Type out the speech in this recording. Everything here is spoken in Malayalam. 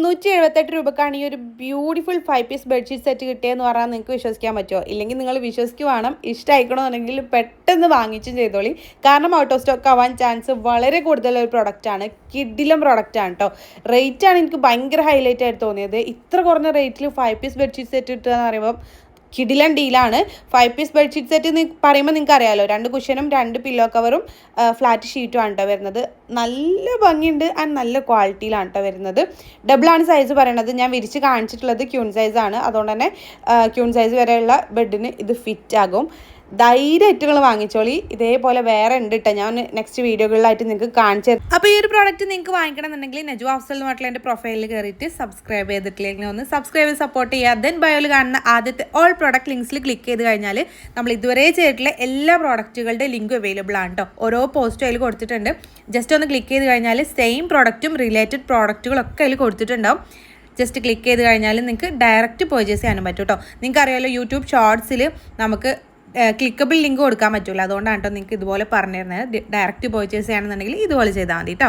378 രൂപക്കാണ് ഈ ഒരു ബ്യൂട്ടിഫുൾ 5 പീസ് ബെഡ്ഷീറ്റ് സെറ്റ് കിട്ടിയെന്ന് പറഞ്ഞാൽ നിങ്ങൾക്ക് വിശ്വസിക്കാൻ പറ്റുമോ? ഇല്ലെങ്കിൽ നിങ്ങൾ വിശ്വസിക്കുവാണം. ഇഷ്ടമായിക്കണമെന്നുണ്ടെങ്കിൽ പെട്ടെന്ന് വാങ്ങിച്ചും ചെയ്തോളി. കാരണം ഔട്ട് ഓഫ് സ്റ്റോക്ക് ആവാൻ ചാൻസ് വളരെ കൂടുതലൊരു പ്രൊഡക്റ്റാണ്. കിഡിലും പ്രൊഡക്റ്റാണ് കേട്ടോ. റേറ്റാണ് എനിക്ക് ഭയങ്കര ഹൈലൈറ്റ് ആയിട്ട് തോന്നിയത്. ഇത്ര കുറഞ്ഞ റേറ്റിൽ 5 പീസ് ബെഡ്ഷീറ്റ് സെറ്റ് കിട്ടുക എന്ന് പറയുമ്പോൾ കിടിലൻ ഡീലാണ്. 5 പീസ് ബെഡ്ഷീറ്റ് സെറ്റ് പറയുമ്പോൾ നിങ്ങൾക്ക് അറിയാമല്ലോ, 2 കുഷ്യനും 2 പില്ലോ കവറും ഫ്ലാറ്റ് ഷീറ്റും ആണ് കേട്ടോ വരുന്നത്. നല്ല ഭംഗിയുണ്ട് ആൻഡ് നല്ല ക്വാളിറ്റിയിലാണ് കേട്ടോ വരുന്നത്. ഡബിളാണ് സൈസ് പറയണത്. ഞാൻ വിരിച്ച് കാണിച്ചിട്ടുള്ളത് ക്യൂൺ സൈസാണ്. അതുകൊണ്ട് തന്നെ ക്യൂൺ സൈസ് വരെയുള്ള ബെഡിന് ഇത് ഫിറ്റ് ആകും. ധൈര്യമായിട്ട് നിങ്ങൾ വാങ്ങിച്ചോളി. ഇതേപോലെ വേറെ ഉണ്ട് കേട്ടോ, ഞാൻ നെക്സ്റ്റ് വീഡിയോകളിലായിട്ട് നിങ്ങൾക്ക് കാണിച്ചു തരാം. അപ്പോൾ ഈ ഒരു പ്രോഡക്റ്റ് നിങ്ങൾക്ക് വാങ്ങിക്കണം എന്നുണ്ടെങ്കിൽ നജു അഫ്സൽ എന്ന് പറഞ്ഞിട്ടുള്ള എൻ്റെ പ്രൊഫൈലിൽ കയറിയിട്ട് സബ്സ്ക്രൈബ് ചെയ്തിട്ടില്ലെങ്കിൽ ഒന്ന് സബ്സ്ക്രൈബ് ചെയ്ത് സപ്പോർട്ട് ചെയ്യുക. ദെൻ ബയോയിൽ കാണുന്ന ആദ്യത്തെ ഓൾ പ്രോഡക്റ്റ് ലിങ്ക്സിൽ ക്ലിക്ക് ചെയ്ത് കഴിഞ്ഞാൽ നമ്മൾ ഇതുവരെ ചെയ്തിട്ടുള്ള എല്ലാ പ്രോഡക്റ്റുകളുടെ ലിങ്ക് അവൈലബിൾ ആണ് കേട്ടോ. ഓരോ പോസ്റ്റും അതിൽ കൊടുത്തിട്ടുണ്ട്. ജസ്റ്റ് ഒന്ന് ക്ലിക്ക് ചെയ്ത് കഴിഞ്ഞാൽ സെയിം പ്രോഡക്റ്റും റിലേറ്റഡ് പ്രോഡക്റ്റുകളൊക്കെ അതിൽ കൊടുത്തിട്ടുണ്ടാവും. ജസ്റ്റ് ക്ലിക്ക് ചെയ്ത് കഴിഞ്ഞാൽ നിങ്ങൾക്ക് ഡയറക്റ്റ് പർച്ചേസ് ചെയ്യാനും പറ്റും കേട്ടോ. നിങ്ങൾക്ക് അറിയാമല്ലോ, യൂട്യൂബ് ഷോർട്സിൽ നമുക്ക് ക്ലിക്കബിൾ ലിങ്ക് കൊടുക്കാൻ പറ്റില്ല. അതുകൊണ്ടാണ് കേട്ടോ നിങ്ങൾക്ക് ഇതുപോലെ പറഞ്ഞു തരുന്നത്. ഡയറക്റ്റ് പർച്ചേസ് ചെയ്യണമെന്നുണ്ടെങ്കിൽ ഇതുപോലെ ചെയ്താൽ മതി കേട്ടോ.